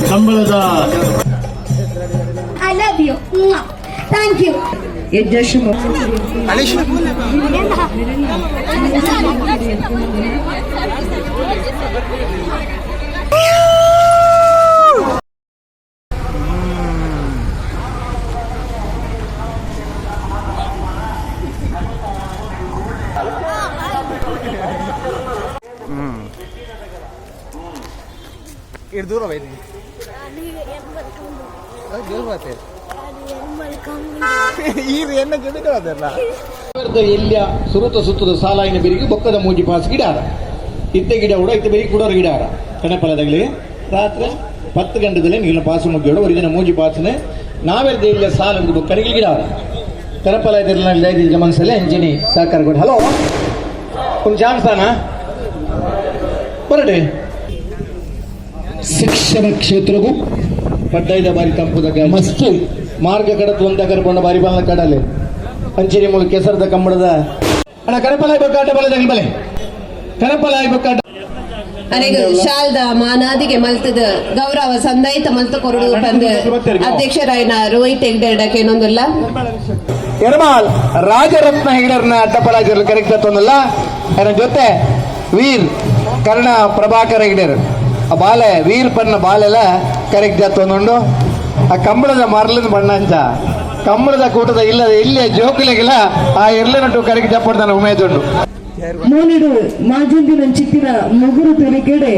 ಕಂಬಳದ I love you. Thank you. ಇಷ್ಟು ದೂರ ಬೈದಿ ಎಲ್ಲಿಯ ಸುರುತ ಸುತ್ತದ ಸಾಲಾಯಿನ ಬೆರಿಗೆ ಬೊಕ್ಕದ ಮೂಜಿ ಪಾಸ್ ಗಿಡಾರ ಇತ್ತೆ ಗಿಡ ಕೂಡ ಇತ್ತೆ ಬೆರಿಗೆ ಕೂಡೋರು ಗಿಡಾರ ಕಣಪಲದಲ್ಲಿ ರಾತ್ರಿ 10 ಗಂಟೆದಲ್ಲಿ ನೀಲ ಪಾಸು ಮುಗಿಯೋಡು ಒರಿಜಿನ ಮೂಜಿ ಪಾಸನೆ ನಾವೆಲ್ಲ ಇಲ್ಲಿಯ ಸಾಲೊಂದು ಬೊಕ್ಕರಿಗೆ ಗಿಡಾರ ಕಣಪಲ ಇದೆಲ್ಲ ಮನಸ್ಸಲ್ಲೇ ಎಂಜಿನಿ ಸಹಕಾರ ಕೊಡಿ. ಹಲೋ ಒಂದು ಚಾನ್ಸಾನ ಹೊರಟೆ ಶಿಕ್ಷಣ ಕ್ಷೇತ್ರಗೂ ಪಡ್ಡೈದ ಬಾರಿ ತಂಪುದಾಗ ಮಸ್ತ್ ಮಾರ್ಗ ಕಡತು ಒಂದ ಕರ್ಕೊಂಡ ಬಾರಿ ಬಾಲ ಕಡಲೆ ಅಂಚೇರಿ ಮೂಲ ಕೆಸರದ ಕಂಬಳದ ಅಣ್ಣ ಕಣಪಲಾಯಿ ಬೊಕ್ಕಾಟ ಬಲದಲ್ಲಿ ಬಲೆ ಕಣಪಲಾಯಿ ಬೊಕ್ಕಾಟ ಅನೇಕ ಶಾಲ್ದ ಮಾನಾದಿಗೆ ಮಲ್ತದ ಗೌರವ ಸಂದಾಯಿತ ಮಲ್ತ ಕೊರಡು ಬಂದು ಅಧ್ಯಕ್ಷರಾಯನ ರೋಹಿತ್ ಹೆಗ್ಡೆಡಕ್ಕೆ ಏನೊಂದಿಲ್ಲ ಎರ್ಮಾಲ್ ರಾಜರತ್ನ ಹೆಗ್ಡರ್ನ ಅಡ್ಡಪಲಾಜಲ್ಲಿ ಕರೆಕ್ಟ್ ತೊಂದಲ್ಲ ಅದರ ಜೊತೆ ವೀರ್ ಕರ್ಣ ಪ್ರಭಾಕರ್ ಹೆಗ್ಡರ್ ಆ ಬಾಲೆ ವೀರ್ ಪನ್ನ ಬಾಲೆಲ್ಲ ಕರೆಕ್ಟ್ ತೊಂದುಂಡು ಆ ಕಂಬಳದ ಮರಳಿನ ಬಣ್ಣಂಚ ಕಂಬಳದ ಕೂಟದ ಇಲ್ಲದ ಇಲ್ಲಿಯ ಜೋಕುಲೆಗೆಲ್ಲ ಆ ಎರ್ಲಿನಟ್ಟು ಕರೆಕ್ಟ್ ಜಪ್ಪಡ್ತಾನೆ ಉಮೇದುಂಡು ಮೋನಿಡು ಮಾಜುಂದಿನ ಚಿತ್ತಿನ ಮುಗುರು ತೆರಿಕೆಡೆ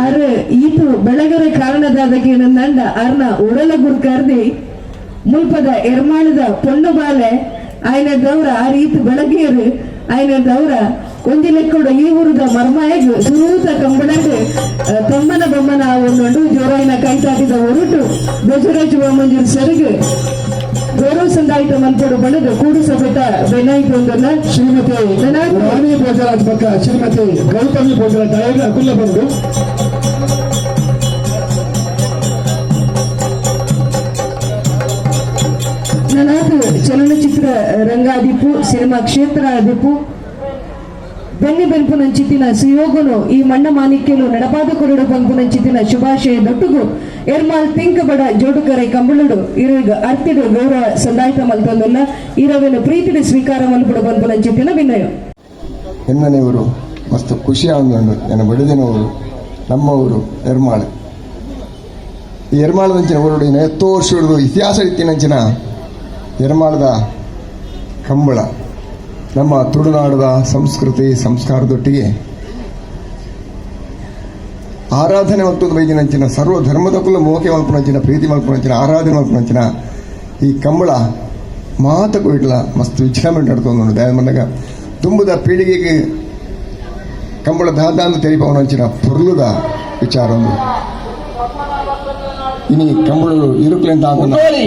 ಅರ ಈತು ಬೆಳಗರ ಕಾರಣದಾದಕ್ಕೆ ನಂದ ಅರ್ನ ಉಡಲ ಗುರು ಕರ್ದಿ ಮುಲ್ಪದ ಎರ್ಮಾಳದ ಪೊಂಡು ಬಾಲೆ ಆಯ್ನ ದೌರ ಆ ರೀತಿ ಬೆಳಗ್ಗೆಯರು ಆಯ್ನ ದೌರ ಒಂದಿ ಲೆಕ್ಕೋಡು ಈ ಊರದ ಮರ್ಮಾಯಗ್ ಸುರೂತ ಕಂಬಳಂಡು ತೊಮ್ಮನ ಬೊಮ್ಮನ ಒಂದೊಂಡು ಜೋರಾಯಿನ ಕೈತಾಟಿದ ಹೊರಟು ಬಸವರಾಜ ಮಂಜೂರು ಸೆರಗು ಗೌರವ ಸಂದಾಯಿತ ಮಲ್ಪಡು ಬಣದ ಕೂಡು ಸಭೆತ ಬೆನಾಯಿತು ಒಂದಲ್ಲ ಶ್ರೀಮತಿ ರಾಣಿ ಭೋಜರಾಜ್ ಪಕ್ಕ ಶ್ರೀಮತಿ ಗೌತಮಿ ಭೋಜರಾಜ್ ತಾಯಿಗೆ ಅಕುಲ್ಲ ಬಂದು ನನಗೆ ಚಲನಚಿತ್ರ ರಂಗಾದಿಪ್ಪು ಸಿನಿಮಾ ಕ್ಷೇತ್ರ ಆದಿಪ್ಪು ಬೆನ್ನಿ ಬೆಂಪು ನಂಚಿತ್ತಿನ ಸುಯೋಗನು ಈ ಮಣ್ಣ ಮಾಣಿಕ್ಯಲು ನಡಪಾದ ಕೊರಡು ಪಂಪು ನಂಚಿತ್ತಿನ ಶುಭಾಶಯ ದೊಟ್ಟುಗು ಎರ್ಮಾಲ್ ತಿಂಕ ಬಡ ಜೋಡುಕರೆ ಕಂಬಳುಡು ಇರುಗ ಅರ್ತಿಡು ಗೌರವ ಸಂದಾಯಿತ ಮಲ್ತೊಂದಲ್ಲ ಇರವೇನು ಪ್ರೀತಿಡು ಸ್ವೀಕಾರ ಮಲ್ಪಡು ಪಂಪು ನಂಚಿತ್ತಿನ ವಿನಯ ಎನ್ನನೆಯವರು ಮಸ್ತ್ ಖುಷಿ ಆಂದು ನನ್ನ ಬಡಿದಿನವರು ನಮ್ಮವರು ಎರ್ಮಾಳ್ ಈ ಎರ್ಮಾಳದಂಚಿನ ಊರುಡು ಎತ್ತೋ ವರ್ಷ ಹಿಡಿದು ಇತಿಹಾಸ ಇತ್ತಿನಂಚಿನ ಎರ್ಮಾಳದ ಕಂಬಳ ನಮ್ಮ ತುಳುನಾಡದ ಸಂಸ್ಕೃತಿ ಸಂಸ್ಕಾರದೊಟ್ಟಿಗೆ ಆರಾಧನೆ ಮಲ್ಪದ ಬೈದಿನಂಚಿನ ಸರ್ವ ಧರ್ಮದ ಕುಲ ಮೋಕೆ ಮಲ್ಪನಂಚಿನ ಪ್ರೀತಿ ಮಲ್ಪನಂಚಿನ ಆರಾಧನೆ ಮಲ್ಪನಂಚಿನ ಈ ಕಂಬಳ ಮಾತಕ್ಕೂ ಇಡ್ಲ ಮಸ್ತ್ ವಿಜೃಂಭಣೆ ನಡ್ಕೊಂಡು ದಯ ಮನ್ನಾಗ ತುಂಬದ ಪೀಳಿಗೆಗೆ ಕಂಬಳ ದಾದಾಂದು ತೆರಿಪವನಂಚಿನ ಪೊರ್ಲುದ ವಿಚಾರ ಒಂದು ಇನಿ ಕಂಬಳು ಇರುಕ್ಲೆ ಅಂತ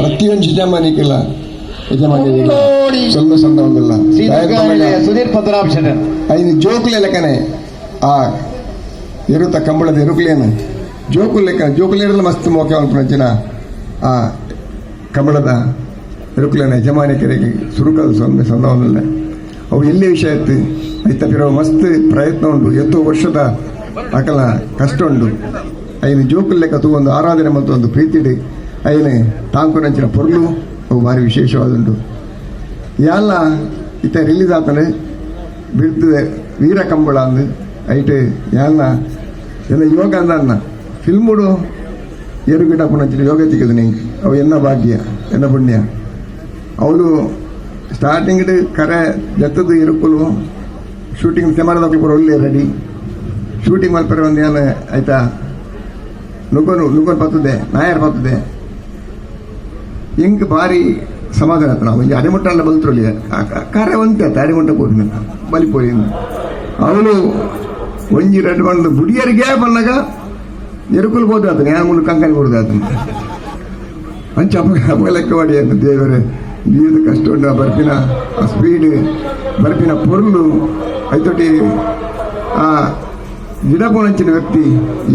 ಪ್ರತಿಯೊಂದು ಯಜಮಾನಿಕ್ಕಿಲ್ಲ ಸ್ವಲ್ಪ ಸಂದ ಒಂದಿಲ್ಲ ಸುಧೀರ್ ಪದ್ರಾಭೂಷಣ ಐದು ಜೋಕುಲೆ ಲೆಕ್ಕನೆ ಆ ಇರುತ್ತ ಕಂಬಳದ ಇರುಕ್ಲೇನು ಜೋಕು ಲೆಕ್ಕ ಜೋಕುಲೇರಲ್ಲ ಮಸ್ತ್ ಮೋಕೆ ಅಲ್ಪನಂಚಿನ ಆ ಕಂಬಳದ ಇರುಕ್ಲೇನ ಯಜಮಾನಿಕರಿಗೆ ಸುರುಕದ ಸಂದ ಒಂದಿಲ್ಲ ಅವು ಎಲ್ಲಿ ವಿಷಯ ಇತ್ತು ಐತಪಿರೋ ಮಸ್ತ್ ಪ್ರಯತ್ನ ಉಂಟು ಎತ್ತೋ ವರ್ಷದ ಅಕಲ ಕಷ್ಟ ಉಂಟು ಐನು ಜೋಕುಲ್ ಲೆಕ್ಕ ಒಂದು ಆರಾಧನೆ ಮತ್ತು ಒಂದು ಪ್ರೀತಿಡಿ ಐನು ತಾಂಕುನಂಚಿನ ಪೊರ್ಲು ಅವು ಭಾರಿ ವಿಶೇಷವಾದುಂಟು ಎಲ್ಲ ಇತ್ತ ರಿಲೀಸ್ ಆತನೆ ಬಿಡ್ತದೆ ವೀರ ಕಂಬಳ ಅಂದು ಐಟು ಎಲ್ಲ ಎಲ್ಲ ಯೋಗ ಅಂದ ಫಿಲ್ಮುಡು ಏರುಗಿಡ ಪುನಂಚಿನ ಯೋಗ ಸಿಕ್ಕಿದ್ದು ನಿಂಗೆ ಅವು ಎನ್ನ ಭಾಗ್ಯ ಎನ್ನ ಪುಣ್ಯ ಅವಳು ಸ್ಟಾರ್ಟಿಂಗ್ ಕರೆ ಜತ್ತದು ಇರುಕುಲು ಶೂಟಿಂಗ್ ಕ್ಯಾಮರಾದ ಒಳ್ಳೆ ರೆಡಿ ಶೂಟಿಂಗ್ ಮಲ್ಪರೆ ಒಂದು ಏನು ಆಯ್ತಾ ನುಗ್ಗೋನು ಬರ್ತದೆ ನಾಯರ್ ಬರ್ತದೆ ಹಿಂಗೆ ಭಾರಿ ಸಮಾಧಾನ ಆಯ್ತು ನಾವು ಈ ಅಡೆಮುಟ್ಟ ಎಲ್ಲ ಬಲ್ತ್ರಲ್ಲಿ ಕರೆ ಒಂತೆ ಆಯ್ತು ಅಡೆಮುಟ್ಟ ಹೋಗಿ ಬಲಿಪೋಯಿ ಅವಳು ಒಂಜಿ ರೆಡ್ ಬಂದು ಬುಡಿಯರಿಗೆ ಬಂದಾಗ ಎರುಕುಲು ಬೋದು ಆತನ ಯಾರ ಮುಂದೆ ಕಂಕನಿ ಕೊಡುದು ಆತನ ಅಂಚ ಲೆಕ್ಕ ಮಾಡಿ ಅಂತ ದೇವರೇ ಜೀವದ ಕಷ್ಟ ಉಂಟು ಬರ್ಪಿನ ಆ ಸ್ಪೀಡ್ ಬರ್ಪಿನ ಪೊರ್ಲು ಐತೊಟ್ಟಿ ಆ ಗಿಡಪೋಣಂಚಿನ ವ್ಯಕ್ತಿ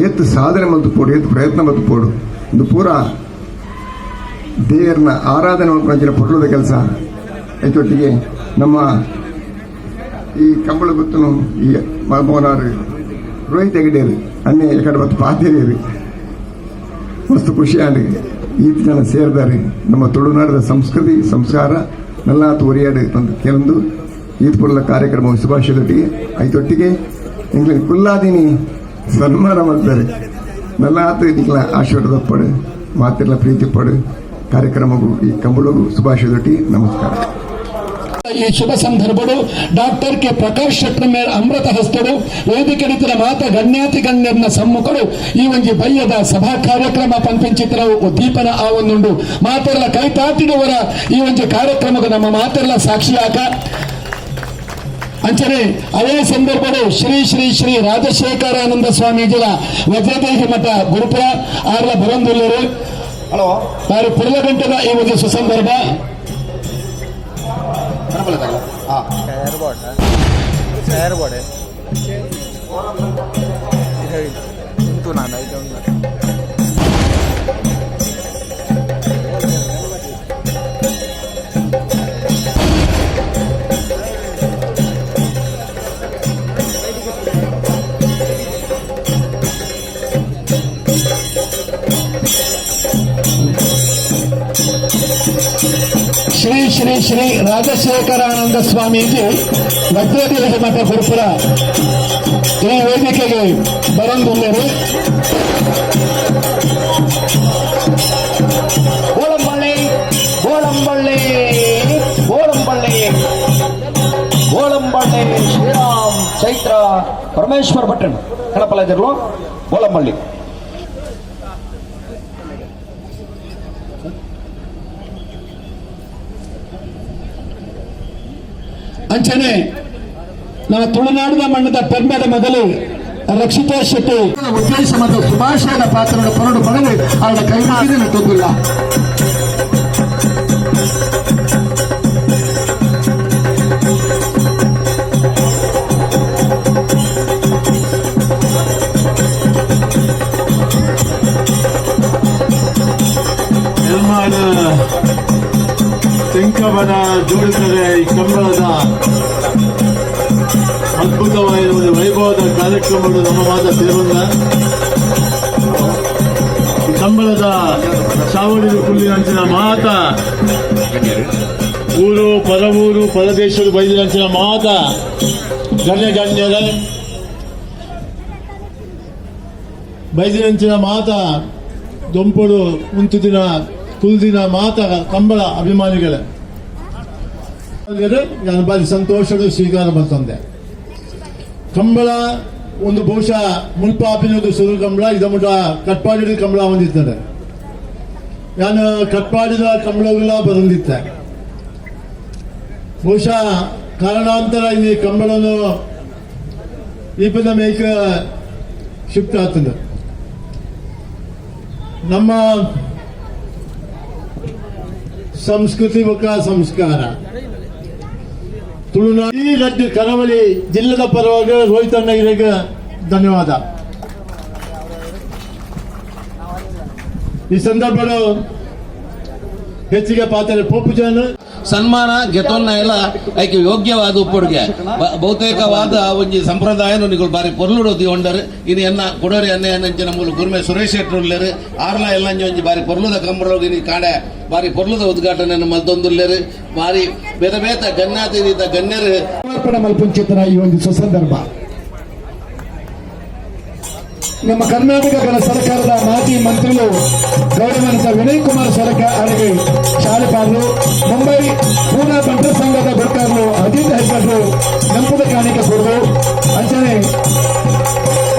ಎತ್ತು ಸಾಧನೆ ಮತ್ತು ಪೋಡು ಎತ್ತು ಪ್ರಯತ್ನ ಮತ್ತು ಪೋಡು ಇದು ಪೂರ ದೇವರನ್ನ ಆರಾಧನೆ ಮಾಡ್ಕೊಂಚಿನ ಪೊರ್ಲದ ಕೆಲಸ ಐತೊಟ್ಟಿಗೆ ನಮ್ಮ ಈ ಕಂಬಳ ಗೊತ್ತನು ಈ ಮೋನಾರು ರೋಹಿತ್ ಹೆಗಡೆಯರು ಅನ್ನೇ ಎಕಡೆ ಮತ್ತು ಪಾತೇರಿಯರು ಮಸ್ತ್ ಖುಷಿಯಾಗಿ ಈತ ಜನ ಸೇರಿದಾರೆ. ನಮ್ಮ ತುಳುನಾಡದ ಸಂಸ್ಕೃತಿ ಸಂಸ್ಕಾರ ನಲ್ಲಾತು ಒರಿಯಾಡು ಅಂತ ಕೆಲವೊಂದು ಈದ್ಪುರಲ ಕಾರ್ಯಕ್ರಮ ಶುಭಾಶಯದೊಟ್ಟಿಗೆ ಐದೊಟ್ಟಿಗೆ ಎಂಗ್ಲ ಕುಲ್ಲಾದಿನಿ ಸನ್ಮಾನ ಮಾಡ್ತಾರೆ. ನಲ್ಲಾತು ನಿಕ್ಲ ಆಶೀರ್ವಾದ ಪಡು ಮಾತೆಲ್ಲ ಪ್ರೀತಿ ಪಡು ಕಾರ್ಯಕ್ರಮಗೂ ಈ ಕಂಬಳಗೂ ಶುಭಾಶಯದೊಟ್ಟಿಗೆ ನಮಸ್ಕಾರ. ಈ ಶುಭ ಸಂದರ್ಭಡು ಡಾಕ್ಟರ್ ಕೆ ಪ್ರಕಾಶ್ ಶೆಟ್ಟರ್ ಮೇಲ್ ಅಮೃತ ಹಸ್ತಡು ವೇದಿಕೆ ರೀತಿಯ ಮಾತ ಗಣ್ಯಾತಿ ಗಣ್ಯರನ್ನ ಸಮ್ಮುಖಡು ಈ ಒಂದು ಬಯ್ಯದ ಸಭಾ ಕಾರ್ಯಕ್ರಮ ಪಂಪಿಂಚಿತ್ರವು ಉದ್ದೀಪನ ಆ ಒಂದುಂಡು ಮಾತೆಲ್ಲ ಕೈತಾತಿಡುವರ ಈ ಒಂದು ಕಾರ್ಯಕ್ರಮಕ್ಕೆ ನಮ್ಮ ಮಾತೆಲ್ಲ ಸಾಕ್ಷಿಯಾಕ ಅಂಚನೆ ಅದೇ ಸಂದರ್ಭಡು ಶ್ರೀ ಶ್ರೀ ಶ್ರೀ ರಾಜಶೇಖರಾನಂದ ಸ್ವಾಮೀಜಿಗಳ ವಜ್ರದೇಹಿ ಮಠ ಗುರುಪುರ ಆರ್ಲ ಬರಂದುಲ್ಲರು ಬಾರಿ ಪುರ್ಲಗಂಟದ ಈ ಒಂದು ಸುಸಂದರ್ಭ ಶ್ರೀ ಶ್ರೀ ಶ್ರೀ ರಾಜಶೇಖರಾನಂದ ಸ್ವಾಮೀಜಿ ವಜ್ರದೇಹಿ ಮಠ ಗುರುಪುರ ಈ ವೇದಿಕೆಗೆ ಬರಂದುಳ್ಳರು. ಗೋಳಂಬಳ್ಳಿ ಗೋಳಂಬಳ್ಳಿ ಗೋಳಂಬಳ್ಳಿ ಗೋಳಂಬಳ್ಳಿ ಶ್ರೀರಾಮ್ ಚೈತ್ರ ಪರಮೇಶ್ವರ ಭಟ್ಟಣ ಕಣಪಲ್ಲದಿರಲು ಗೋಳಂಬಳ್ಳಿ. ಅಂಚನೆ ನಮ್ಮ ತುಳುನಾಡಿನ ಮಣ್ಣದ ಪೆರ್ಮೆದ ಮೊದಲು ರಕ್ಷಿತಾ ಶೆಟ್ಟಿ ಉದ್ದೇಶ ಮತ್ತು ಶುಭಾಶಯದ ಪಾತ್ರವನ್ನು ಕೊರಡು ಪಡೆದು ಅವರ ಕೈ ಮುಗಿದು ನಟ್ಟುತ್ತಿಲ್ಲ. ತೆಂಕವನ ಜೋಡಿದರೆ ಈ ಕಂಬಳದ ಅದ್ಭುತವಾದ ಒಂದು ವೈಭವದ ಕಾರ್ಯಕ್ರಮಗಳು ನಮ್ಮ ಮಾತ ಸೇರೋಲ್ಲ. ಈ ಕಂಬಳದ ಚಾವಡಿದು ಕುಲ್ಲಿನಂಚಿನ ಮಾತ ಊರು ಪರವೂರು ಪರದೇಶರು ಬೈದಿನಂಚಿನ ಮಾತ ಗಣ್ಯ ಗಣ್ಯರ ಬೈದಿನಂಚಿನ ಮಾತ ದೊಂಪುಡು ಉಂಟು ದಿನ ಕುಲ್ದಿನ ಮಾತ ಕಂಬಳ ಅಭಿಮಾನಿಗಳೇ ನಾನು ಬಾರಿ ಸಂತೋಷದ ಸ್ವೀಕಾರ ಬಂತಂದೆ. ಕಂಬಳ ಒಂದು ಬಹುಶಃ ಮುಲ್ಪಾಪಿನದು ಸುರು ಕಂಬಳ ಇದ ಮುಟ ಕಟ್ಪಾಡಿದ ಕಂಬಳ ಹೊಂದಿದ್ದಾರೆ. ನಾನು ಕಟ್ಪಾಡಿದ ಕಂಬಳಗಳ ಬಂದಿದ್ದೆ. ಬಹುಶಃ ಕಾರಣಾಂತರ ಈ ಕಂಬಳನು ಈಪದ ಮೇಕ ಶಿಫ್ಟ್ ಆಗ್ತದೆ. ನಮ್ಮ ಸಂಸ್ಕೃತಿ ಮತ್ತು ಸಂಸ್ಕಾರ ತುಳುನಾಡು ಈ ರಾಜ್ಯ ಕರಾವಳಿ ಜಿಲ್ಲೆದ ಪರವಾಗಿ ರೋಹಿತ್ ಅಣ್ಣಗೆ ಧನ್ಯವಾದ. ಈ ಸಂದರ್ಭಗಳು ಹೆಚ್ಚಿಗೆ ಪಾತ್ರ ಪೋಪುಜಾನ ಸನ್ಮಾನ ಗೆತೊನ್ನ ಎಲ್ಲ ಐಕೆ ಯೋಗ್ಯವಾದ ಉಪ್ಪೊಡುಗೆ ಬಹುತೇಕವಾದ ಒಂಜಿ ಸಂಪ್ರದಾಯನು ನಿಗಳು ಬಾರಿ ಪೊರ್ಲುಡೋದಿ ಹೊಂಡರು ಇನ್ನು ಎನ್ನ ಕೊಡೋರಿ ಅನ್ನ ಎನ್ನಂಚಿನ ಮೂಲ ಗುರುಮೆ ಸುರೇಶ್ ಶೆಟ್ರು ಉಳ್ಳರು ಆರ್ಲ ಎಲ್ಲಂಜಿ ಒಂಜಿ ಬಾರಿ ಪೊರ್ಲುದ ಕಂಬರೋಗಿ ನೀ ಕಾಡೆ ಬಾರಿ ಪೊರ್ಲುದ ಉದ್ಘಾಟನೆಯನ್ನು ಮಲ್ತೊಂದುಳ್ಳರು ಬಾರಿ ಬೇರೆ ಬೇತ ಗಣ್ಯಾತಿ ರೀತ ಗಣ್ಯರು ಸಮರ್ಪಣೆ ಮಲ್ಪುಂಚಿತರ ಈ ಒಂದು ಸುಸಂದರ್ಭ ನಮ್ಮ ಕರ್ನಾಟಕ ಸರ್ಕಾರದ ಮಾಜಿ ಮಂತ್ರಿಗಳು ಗೌರವಾನ್ವಿತ ವಿನಯ್ ಕುಮಾರ್ ಅವರಿಗೆ ಶಾಲೆಪಾಲರು ಮುಂಬೈ ಪೂನಾ ಬಂಟರ ಸಂಘದ ಬರ್ಕಾರರು ಅಜಿತ್ ಹೆಗ್ಗಡ್ರು ನೆಂಪುದ ಕಾಣಿಕೆ ಕೊಡರು ಅಂಚನೆ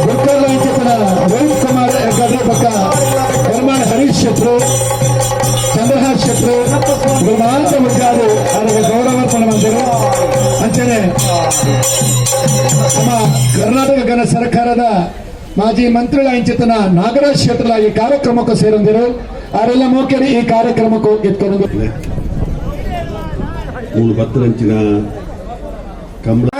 ಬರ್ಕರ್ ಅಂಚಿತರ ರೋಹಿತ್ ಕುಮಾರ್ ಹೆಗ್ಗಡ್ರು ಪಕ್ಕ ನಿರ್ಮಾಣ ಹರೀಶ್ ಶೆಟ್ರು ಚಂದ್ರಹಾಸ್ ಶೆಟ್ರು ಗುರುಮಾಂತ ಮುದ್ದಾರು ಅವರಿಗೆ ಗೌರವಾರ್ಪಣೆ ಮಾಡಿದರು. ಅಂಚನೆ ನಮ್ಮ ಕರ್ನಾಟಕ ಸರ್ಕಾರದ ಮಾಜಿ ಮಂತ್ರಿಗಳ ಇಂಚಿತನ ನಾಗರಾಜ್ ಶೆಟ್ರ ಈ ಕಾರ್ಯಕ್ರಮಕ್ಕೂ ಸೇರಿದರು. ಅವರೆಲ್ಲ ಮುಖ್ಯರು ಈ ಕಾರ್ಯಕ್ರಮಕ್ಕೂ ಎತ್ಕೊಂಡು ಬತ್ತರಂಚಿನ ಕಂಬಳ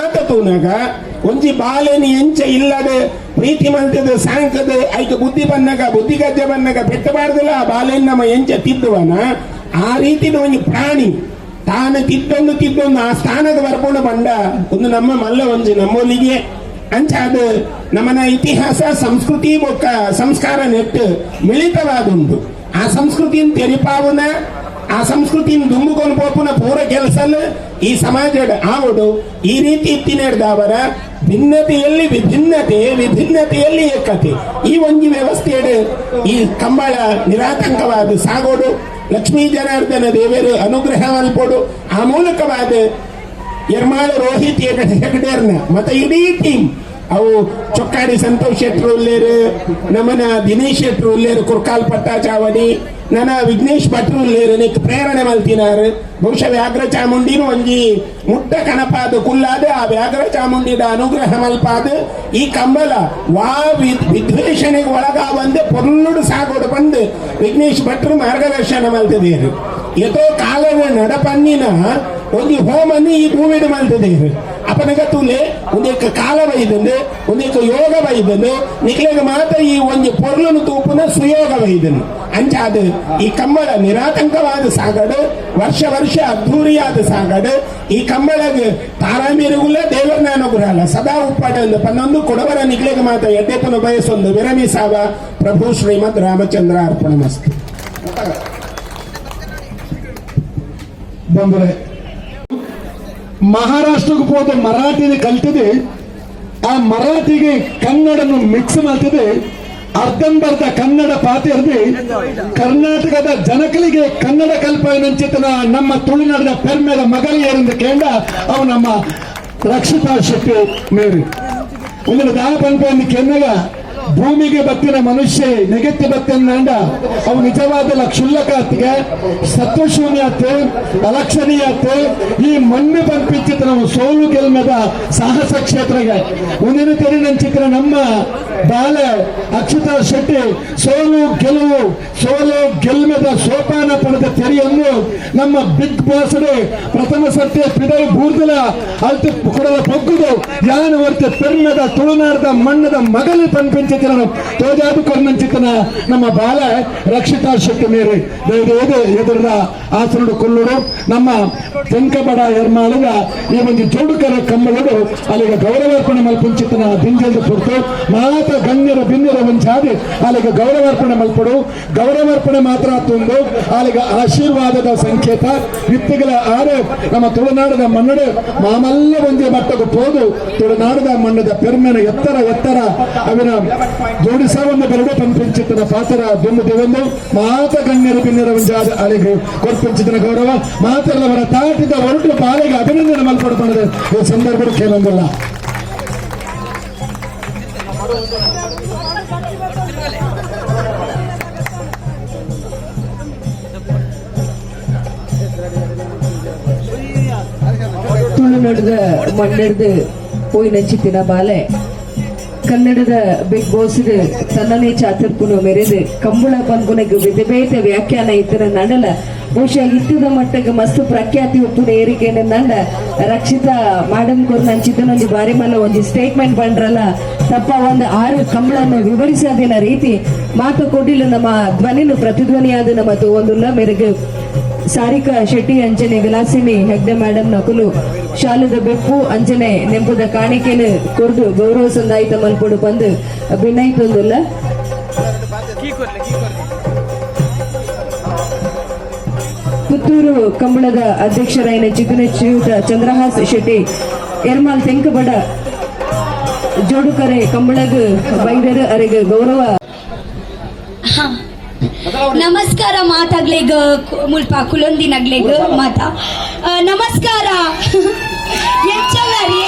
ಒಂಜಿ ಬಾಲೆನಿ ಎಂಚ ಇಲ್ಲದೆ ಪ್ರೀತಿ ಮಂತದ ಸಾಂಕದ ಐಕ ಬುದ್ಧಿ ಬನ್ನಗ ಬುದ್ಧಿ ಗದ್ದೆ ಬನ್ನಗ ಬೆಟ್ಟಬಾರ್ದಲ್ಲ ಆ ಬಾಲೆನ್ ನಮ್ಮ ಎಂಚ ತಿದ್ದುವನ ಆ ರೀತಿ ಒಂಜಿ ಪ್ರಾಣಿ ತಾನ ತಿದ್ದೊಂದು ಆ ಸ್ಥಾನದ ಬರ್ಕೊಂಡು ಬಂಡ ಒಂದು ನಮ್ಮ ಮಲ್ಲ ಒಂಜಿ ನಮ್ಮೊಲಿಗೆ ಅಂಚಾದ ನಮ್ಮನ ಇತಿಹಾಸ ಸಂಸ್ಕೃತಿ ಬೊಕ್ಕ ಸಂಸ್ಕಾರ ನೆಟ್ಟು ಮಿಳಿತವಾದುಂಟು ಆ ಸಂಸ್ಕೃತಿಯನ್ನು ತೆರಿಪಾವುನ ಆ ಸಂಸ್ಕೃತಿಯನ್ನು ದುಂಬುಕೊಂಡು ಪೋಪುನ ಪೂರ ಕೆಲಸಲು ಈ ಸಮಾಜದ ಆವಡು ಈ ರೀತಿ ಇತ್ತಿನೇಡ್ದವರ ಭಿನ್ನತೆಯಲ್ಲಿ ವಿಭಿನ್ನತೆಯಲ್ಲಿ ಏಕತೆ ಈ ಒಂದು ವ್ಯವಸ್ಥೆಯಡೆ ಈ ಕಂಬಳ ನಿರಾತಂಕವಾದ ಸಾಗೋಡು ಲಕ್ಷ್ಮೀ ಜನಾರ್ದನ ದೇವರು ಅನುಗ್ರಹ ಮಲ್ಪೋಡು ಆ ಮೂಲಕವಾದ ಎರ್ಮಾಳ ರೋಹಿತ್ ಹೆಗಡೇರ್ನ ಮತ್ತೆ ಇಡೀ ಟೀಮ್ ಅವು ಚೊಕ್ಕಾಡಿ ಸಂತೋಷ್ ಶೆಟ್ರು ಉಲ್ಲೇರು ನಮ್ಮನ ದಿನೇಶ್ ಶೆಟ್ರು ಉಲ್ಲೇರು ಕುರ್ಕಾಲ್ ಪಟ್ಟಾಚಾವಡಿ ನನ್ನ ವಿಘ್ನೇಶ್ ಭಟ್ರು ಉಲ್ಲೇರು ನಿಕ್ ಪ್ರೇರಣೆ ಮಲ್ತಿನಾರು ಬಹುಶಃ ವ್ಯಾಘ್ರ ಚಾಮುಂಡಿನೂ ಒಂಜಿ ಮುಟ್ಟ ಕನಪಾದ ಕುಲ್ಲಾದ ಆ ವ್ಯಾಘ್ರ ಚಾಮುಂಡಿದ ಅನುಗ್ರಹ ಮಲ್ಪಾದ ಈ ಕಂಬಲ ವಿದ್ವೇಷಣೆಗೆ ಒಳಗಾವಂದೆ ಪೊರ್ಲುಡು ಸಾಗೋಡು ಬಂದು ವಿಘ್ನೇಶ್ ಭಟ್ರು ಮಾರ್ಗದರ್ಶನ ಮಲ್ತಿದೇರು ಎತೋ ಕಾಲದ ನಡಪನ್ನಿನ ಒಂದು ಹೋಮನ್ನು ಈ ಭೂಮಿಡು ಮಲ್ತಿದೇರು ಅಪನಗ ತೂಲೆ ಒಂದೇಕ ಕಾಲ ವೈದನು ಒಂದೇಕ ಯೋಗ ವೈದನು ನಿಕ್ಲೆಗ ಮಾತ್ರ ಈ ಒಂದು ಪೊರ್ಲನ್ನು ತೂಪುನ ಸುಯೋಗ ವೈದನು ಅಂಚಾದ ಈ ಕಂಬಳ ನಿರಾತಂಕವಾದ ಸಾಗಡು ವರ್ಷ ಅದ್ಧೂರಿಯಾದ ಸಾಗಡು ಈ ಕಂಬಳಗ ತಾರಾಮಿರುಗುಲ ದೇವರನ ಅನುಗ್ರಹ ಸದಾ ಉಪ್ಪಾಡ ಪನ್ನೊಂದು ಕೊಡವರ ನಿಕ್ಲೆಗ ಮಾತ್ರ ಎಡ್ಡೆಪ್ಪನ ಬಯಸೊಂದು ವಿರಮಿಸಾವ ಪ್ರಭು ಶ್ರೀಮದ್ ರಾಮಚಂದ್ರ ಅರ್ಪಣ ಮಸ್ತು ಬಂದ್ರೆ ಮಹಾರಾಷ್ಟ್ರಕ್ಕೆ ಹೋದ ಮರಾಠಿನ ಕಲ್ತಿದೆ ಆ ಮರಾಠಿಗೆ ಕನ್ನಡನ್ನು ಮಿಕ್ಸ್ ಮಾಡ್ತಿದೆ ಅರ್ಧಂಬರ್ಧ ಕನ್ನಡ ಪಾತಿರ್ದಿ ಕರ್ನಾಟಕದ ಜನಕಲಿಗೆ ಕನ್ನಡ ಕಲ್ಪನಂಚಿತನ ನಮ್ಮ ತುಳುನಾಡಿನ ಪೆರ್ಮೆದ ಮಗಲಿಯರಿಂದ ಕೇಂದ್ರ ಅವು ನಮ್ಮ ರಕ್ಷಿತಾ ಶೆಟ್ಟಿ ಮೇರಿ ಒಂದು ದಾನ ಪಂಪನ್ನು ಕೆನ್ನಗ ಭೂಮಿಗೆ ಬತ್ತಿನ ಮನುಷ್ಯ ನೆಗೆತ್ತಿ ಬತ್ತಿನ ಅವು ನಿಜವಾದ ಕ್ಷುಲ್ಲಕತೆಗೆ ಸತ್ವಶೂನ್ಯತೆ ಅಲಕ್ಷಣೀಯತೆ ಈ ಮಣ್ಣು ಪಂಪಿಂಚಿತ ನಾವು ಸೋಲು ಗೆಲ್ಮೆದ ಸಾಹಸ ಕ್ಷೇತ್ರಗೆ ಒಂದಿನ ತೆರಿನಂಚಿತ್ರ ನಮ್ಮ ಬಾಲೆ ಅಕ್ಷತಾ ಶೆಟ್ಟಿ ಸೋಲು ಗೆಲ್ಮೆದ ಸೋಪಾನ ಪಡೆದ ತೆರೆಯನ್ನು ನಮ್ಮ ಬಿಗ್ ಬಾಸ್ ಪ್ರಥಮ ಸತ್ಯ ಪಿಡೈ ಬೂರ್ದಲ ಅಲ್ತು ಕೊಡದ ಬೊಗ್ಗುದು ಯಾನ ವರ್ತ ಪೆರ್ಮೆದ ತುಳುನಾಡದ ಮಣ್ಣದ ಮಗಲಿ ಪಂಪಿಂಚ ತೋಜಾದು ಕೊರ್ನಂಚಿತನ ನಮ್ಮ ಬಾಲ ರಕ್ಷಿತಾ ಶೆಟ್ಟಿ ಮೇರೆ ಎದುರದ ಆಸನಡು ಕೊಲ್ಲುಡು ನಮ್ಮ ತೆಂಕಬಡ ಎರ್ಮಾಳಗ ಈ ಒಂದು ಜೋಡುಕರ ಕಂಬಳಡು ಅಲ್ಲಿಗೆ ಗೌರವಾರ್ಪಣೆ ಮಲ್ಪುಂಚಿತನ ದಿಂಜಲ್ದು ಪುರ್ತು ಮಾತ ಗಣ್ಯರ ಭಿನ್ನರ ಒಂಚಾದಿ ಅಲ್ಲಿಗೆ ಗೌರವಾರ್ಪಣೆ ಮಲ್ಪಡು ಗೌರವಾರ್ಪಣೆ ಮಾತ್ರ ತುಂಬು ಅಲ್ಲಿಗೆ ಆಶೀರ್ವಾದದ ಸಂಕೇತ ವಿತ್ತುಗಳ ಆರೆ ನಮ್ಮ ತುಳುನಾಡದ ಮಣ್ಣಡು ಮಾಮಲ್ಲ ಒಂದೇ ಮಟ್ಟಕ್ಕೆ ಹೋದು ತುಳುನಾಡದ ಮಣ್ಣದ ಪೆರ್ಮೆನ ಎತ್ತರ ಅವಿನ ಜೋಡಿಸವನ್ನು ಬೆರಡು ಪಂಪಿಂಚಿತನ ಪಾತ್ರ ದುಂಬು ದೇವೊಂದು ಮಾತ ಗಣ್ಯರ ಭಿನ್ನರ ಒಂಜಾದ ಅಲ್ಲಿಗೆ ಕೊರ್ಪಿಂಚಿತನ ಗೌರವ ಮಾತ್ರಲ್ಲವರ ತಾಟಿದ ಹೊರಟು ಪಾಲಿಗೆ ಅಭಿನಂದನೆ ಮಲ್ಪಡು ಮಾಡಿದೆ ಈ ಸಂದರ್ಭ ಕೇಳಂಗಿಲ್ಲ ತುಳುನಾಡದ ಮಣ್ಣೆಡ್ದು ಪೋಯಿನ ಚಿತ್ತಿನ ಬಾಲೆ ಕನ್ನಡದ ಬಿಗ್ ಬಾಸ್ ತನ್ನನೇ ಚಾತುರ್ಪುನು ಮೆರೆದು ಕಂಬಳ ಪನ್ಪುನಗೆ ಬೇತೆ ವ್ಯಾಖ್ಯಾನ ಇತರ ನಡಲ ಬಹುಶಃ ಇತ್ತದ ಮಟ್ಟಕ್ಕೆ ಮಸ್ತ್ ಪ್ರಖ್ಯಾತಿ ಒಪ್ಪುನ ಏರಿಕೆ ನಂಡ ರಕ್ಷಿತಾ ಮಾಡಮ್ ಕೊರ್ನ ಅಂಚಿದ್ದನೊಂದು ಬಾರಿ ಮಲ್ಲ ಒಂದು ಸ್ಟೇಟ್ಮೆಂಟ್ ಬಂದ್ರಲ್ಲ ತಪ್ಪ ಒಂದು 6 ಕಂಬಳನ್ನು ವಿವರಿಸದಿನ ರೀತಿ ಮಾತು ಕೊಡಿಲ್ಲ ನಮ್ಮ ಧ್ವನಿನು ಪ್ರತಿಧ್ವನಿಯಾದ ನಮ್ಮ ಒಂದು ಮೆರುಗು ಸಾರಿಕಾ ಶೆಟ್ಟಿ ಅಂಜನೆ ವಿಲಾಸಿನಿ ಹೆಗ್ಡೆ ಮೇಡಮ್ ನಕುಲು ಶಾಲದ ಬೆಪ್ಪು ಅಂಜನೆ ನೆಂಪುದ ಕಾಣಿಕೆನು ಕೊರ್ದು ಗೌರವ ಸಂದಾಯಿತ ಮಲ್ಪಡು ಬಂದು ಭಿನ್ನೈತೊಂದುಲ್ಲ ಪುತ್ತೂರು ಕಂಬಳದ ಅಧ್ಯಕ್ಷರಾಯಿನ ಚಿಗುನೆಚ್ಚಿಯೂಟ ಚಂದ್ರಹಾಸ್ ಶೆಟ್ಟಿ ಎರ್ಮಾಲ್ ತೆಂಕಬಡ ಜೋಡುಕರೆ ಕಂಬಳಗ ಬೈದರ ಅರೆಗ ಗೌರವ ನಮಸ್ಕಾರ ಮಾತಾಗ್ಲೇಗ ಮುಲ್ಪ ಕುಲೊಂದಿನಾಗ್ಲೇಗ ಮಾತಾ ನಮಸ್ಕಾರ ಎಂಚವರಿ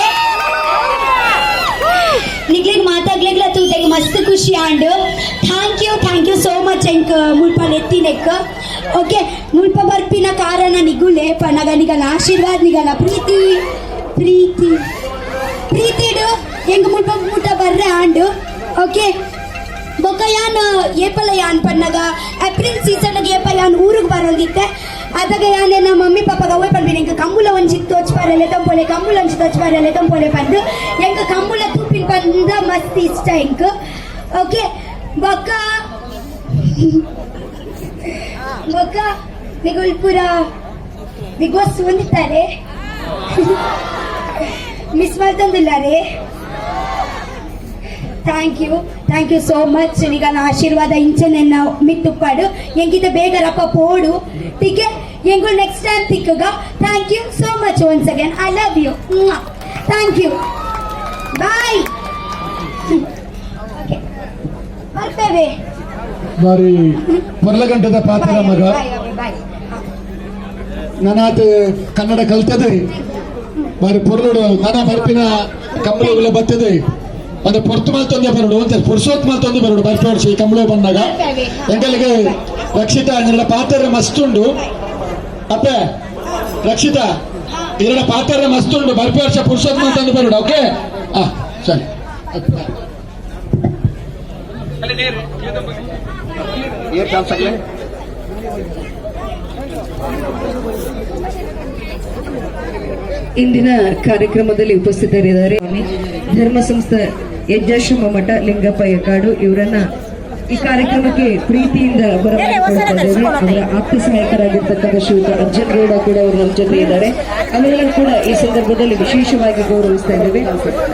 ನಿಗ್ಲೇಗ್ ಮಾತಾಗ್ಲೇಗ್ಲ ತೂತೆಗ್ ಮಸ್ತ್ ಖುಷಿ and thank you so much ಎಂಕ್ ಮುಲ್ಪ ನೆತ್ತಿನೆಕ್ ಓಕೆ ಮುಲ್ಪ ಬರ್ಪಿನ ಕಾರಣ ನಿಗುಲೆ ಪನಗ ನಿಗನ ಆಶೀರ್ವಾದ ನಿಗನ ಪ್ರೀತಿಡು ಎಂಗ್ ಮುಲ್ಪ ಮುಟ್ಟ ಬರ್ರೆ ಆಂಡ್ ಓಕೆ ಬೊಕ್ಕ ಯಾನ್ ಏಪಲ ಯಾನ್ ಪನ್ನಗ ಏಪ್ರಿಲ್ ಸೀಸನ್ಗೆ ಏಪ ಯಾನ್ ಊರಿಗೆ ಬರೋದಿತ್ತೆ ಅದಾಗ ಯಾನ್ ನಮ್ಮ ಮಮ್ಮಿ ಪಾಪಗ ಅವೇ ಪನ್ಬಿನ ಎಂಕ ಕಂಬುಲ ಒಂಜಿ ತೋಚ್ಪಾರಲೆ ತಂಪೋಲೆ ಕಂಬುಲ ಒಂಜಿ ತೋಚ್ಪಾರಲೆ ತಂಪೋಲೆ ಪಂದು ಎಂಕ ಕಂಬುಲ ತೂಪಿನ ಪಂದ ಮಸ್ತ್ ಇಷ್ಟ ಎಂಕ ಓಕೆ ಬೊಕ್ಕ ನಿಗುಲ್ ಪೂರ ಬಿಗ್ ಬಾಸ್ ಹೊಂದಿದ್ದಾರೆ ಮಿಸ್ ಮಾಡ್ತಂದಿಲ್ಲ ರೀ. Thank you so much. ನಿಗಲ ಆಶೀರ್ವಾದ ಇಂಚನೆನ್ನ ಮಿತ್ತುಪ್ಪಾಡು ಎಂಗಿತ ಬೇಗ ರಪ್ಪ ಪೋಡು ಟೀಕೆ ಎಂಗು ನೆಕ್ಸ್ಟ್ ಟೈಮ್ ತಿಕ್ಕಗ. Thank you so much once again. I love you. Thank you. Bye. ಬರ್ತೇವೆ. ಬಾರಿ ಪೊರ್ಲಗಂಟದ ಪಾತ್ರ ಮಗ ನನಾತ್ ಕನ್ನಡ ಕಲ್ತದೆ ಬಾರಿ ಪೊರ್ಲುಡು ನನ್ನ ಮರ್ಪಿನ ಕಂಬಳಗಳು ಬರ್ತದೆ ಒಂದು ಪೊರ್ತು ಮಲ್ತೊಂದೆ ಬರೋಡು ಅಂತ ಪುರುಷೋತ್ ಮಲ್ತೊಂದೆ ಬರೋಡು ಬರ್ಪೋಡ್ಸಿ ಕಂಬಳ ಬಂದಾಗ ಎಂಗಲಿಗೆ ರಕ್ಷಿತಾ ನಿನ್ನ ಪಾತ್ರ ಮಸ್ತುಂಡು ಅಪ್ಪೆ ರಕ್ಷಿತಾ ಇರಡ ಪಾತ್ರ ಮಸ್ತುಂಡು ಬರ್ಪೋಡ್ಸ ಪುರುಷೋತ್ ಮಲ್ತೊಂದು ಬರೋಡು. ಓಕೆ ಸರಿ. ಇಂದಿನ ಕಾರ್ಯಕ್ರಮದಲ್ಲಿ ಉಪಸ್ಥಿತರಿದ್ದಾರೆ ಧರ್ಮ ಸಂಸ್ಥೆ ಯಜ್ಜಾಶ್ರಮ ಮಠ ಲಿಂಗಪ್ಪ ಯಕಾಡು. ಇವರನ್ನ ಈ ಕಾರ್ಯಕ್ರಮಕ್ಕೆ ಪ್ರೀತಿಯಿಂದ ಬರಮಾಡಿಕೊಳ್ತಾ ಇದ್ದೇವೆ. ಅವರ ಆಪ್ತ ಸಹಾಯಕರಾಗಿರ್ತಕ್ಕಂಥ ಶ್ರೀಯುತ ಅರ್ಜುನ್ ಗೌಡ ಕೂಡ ಅವರು ನಮ್ಮ ಜೊತೆ ಇದ್ದಾರೆ. ಅವರೆಲ್ಲರೂ ಕೂಡ ಈ ಸಂದರ್ಭದಲ್ಲಿ ವಿಶೇಷವಾಗಿ ಗೌರವಿಸ್ತಾ ಇದ್ದೇವೆ.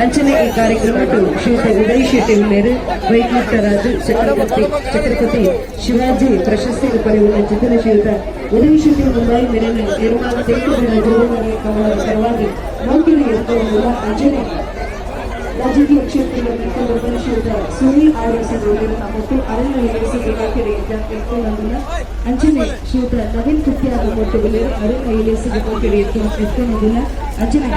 ಅಂಚನೆ ಈ ಕಾರ್ಯಕ್ರಮಕ್ಕೆ ಶ್ರೀಯುತ ಉದಯ್ ಶೆಟ್ಟಿ ಹುಲ್ಲೇರು, ವೈಕುಂಠರಾಜು, ಛತ್ರಪತಿ ಶಿವಾಜಿ ಪ್ರಶಸ್ತಿ ಪಡೆಯುವ ಚಿತ್ರ ಶ್ರೀಯುತ ಉದಯ್ ಶೆಟ್ಟಿ ಮುಂಬೈ ಮೇಲಿನ ನಿರ್ಮಾಣ ಪರವಾಗಿ ಮೌಲ್ಯ ಇರುವುದಿಲ್ಲ. ಅಂಚನೆ ರಾಜಕೀಯ ಕ್ಷೇತ್ರದಲ್ಲಿ ಶ್ರೀಯುತ ಸುನೀಲ್ ಆರ್ಎಸ್ಎಲ್ ಮತ್ತು ಅರಣ್ಯ ಇಲಾಖೆ ಇಲಾಖೆಯ ಅಂಚನೆ ಶ್ರೀಯುತ ನವೀನ್ ಕುಟ್ಯಾದ ಮತ್ತು ಅರಣ್ಯ ಇಲಾಖೆ ಎತ್ಕೊಳ್ಳೋದಿಲ್ಲ. ಅಂಚನೆ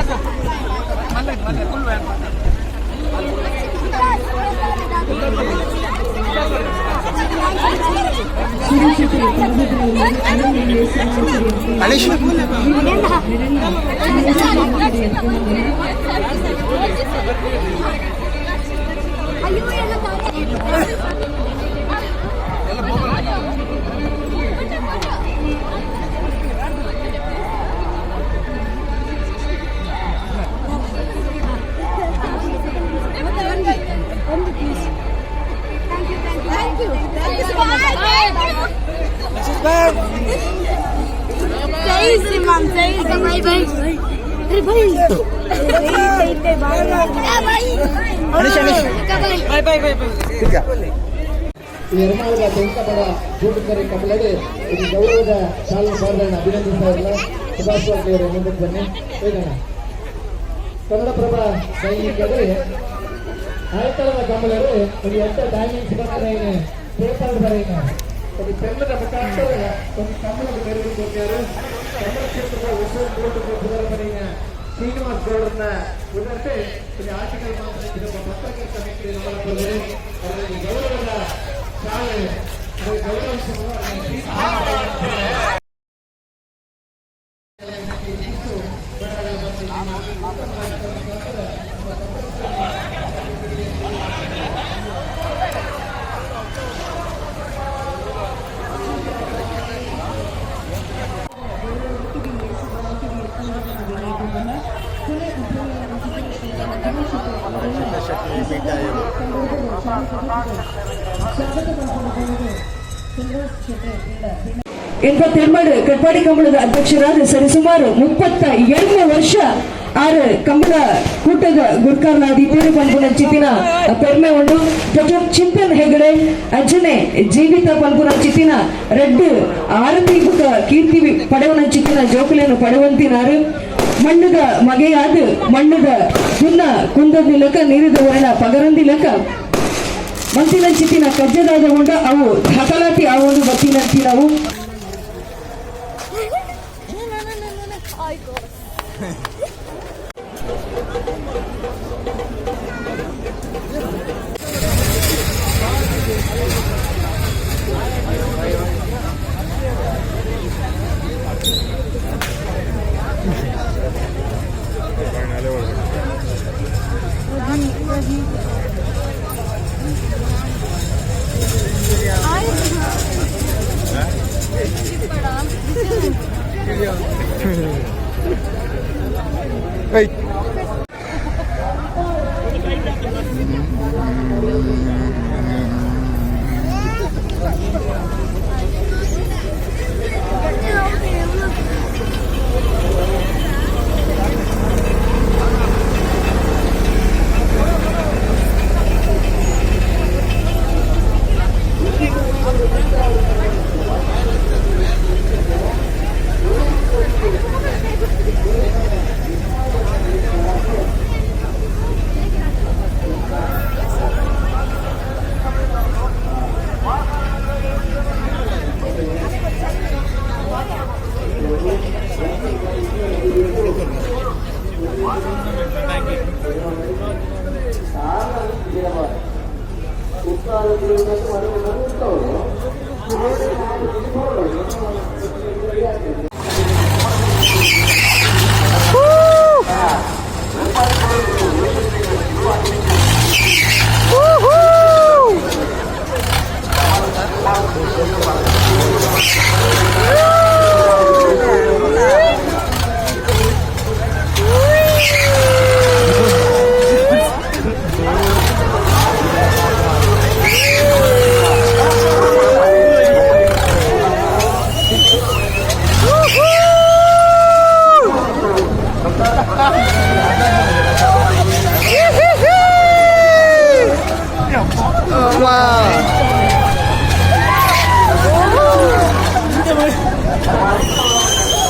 ನಿರ್ಮಾಣದ ಬೆಂಕಪಡ ಜೂಟಕರೆ ಕಮಲಡೆ ಇದು ಗೌರವದ ಶಾಲಾ ಸಾಧನೆ ಅಭಿನಂದಿಸ್ತಾ ಇಲ್ಲ. ಸುಭಾಷ್ ಅವರೇ ಮುಂದಕ್ಕೆ ಬನ್ನಿ. ಹೇಗೋಣ ಕನ್ನಡಪ್ರಭ ದೈನಿಕವೇ ಆಯ್ತಳದ ಕಮಲರು ಒಂದು ಎಂತ ಡೈನಿಂಗ್ಸ್ ಬರ್ತಾರೆ ಪೇಪರ್ ಬರೆಯ ಒಂದು ಪೆನ್ನದ ಮುಖಾಂತರ ಒಂದು ಕಮಲದ ಬೆರೆದು ಕೊಟ್ಟಾರು. ಕನ್ನಡ ಕ್ಷೇತ್ರದ ವಿಶ್ವ ಪುರಸ್ಕಾರ ಬರೆಯ ಶ್ರೀನಿವಾಸ್ ಗೌಡರನ್ನ ಉದರ್ತೆ ಆರ್ಟಿಕಲ್ ಮಾತನಾಡಿದ ಪತ್ರಕರ್ತ ವ್ಯಕ್ತಿ ಅವರಲ್ಲಿ ಗೌರವದ ಶಾಲೆ ಕಟ್ಪಾಡಿ ಕಂಬಳದ ಅಧ್ಯಕ್ಷರಾದ ಸರಿಸುಮಾರು 32 ವರ್ಷ ಆರು ಕಂಬಳ ಕೂಟದ ಗುರ್ಕಾರ್ನಾದಿ ಪೇರು ಪಂಪುನ ಚಿತ್ತಿನ ಪೆರ್ಮೆ ಉಂಡು. ಡಾಕ್ಟರ್ ಚಿಂತನ್ ಹೆಗಡೆ ಅಜ್ಜನೆ ಜೀವಿತ ಪಂಪುನ ಚಿತ್ತಿನ ರೆಡ್ ಆರತಿ ಬುಕ ಕೀರ್ತಿ ಪಡೆವನ ಚಿತ್ತಿನ ಜೋಕುಲೆಯನ್ನು ಪಡೆವಂತಿನಾರು. ಮಣ್ಣದ ಮಗೆಯಾದ ಮಣ್ಣದ ಗುನ್ನ ಕುಂದದಿಲಕ ನೀರಿದ ವರ್ಣ ಪಗರಂದಿಲಕ ಮಂತಿನ ಚಿತ್ತಿನ ಕಜ್ಜದಾದ ಉಂಡ ಅವು ಹಕಲಾತಿ ಆ ಒಂದು ಬತ್ತಿನಂತಿ ನಾವು Wow.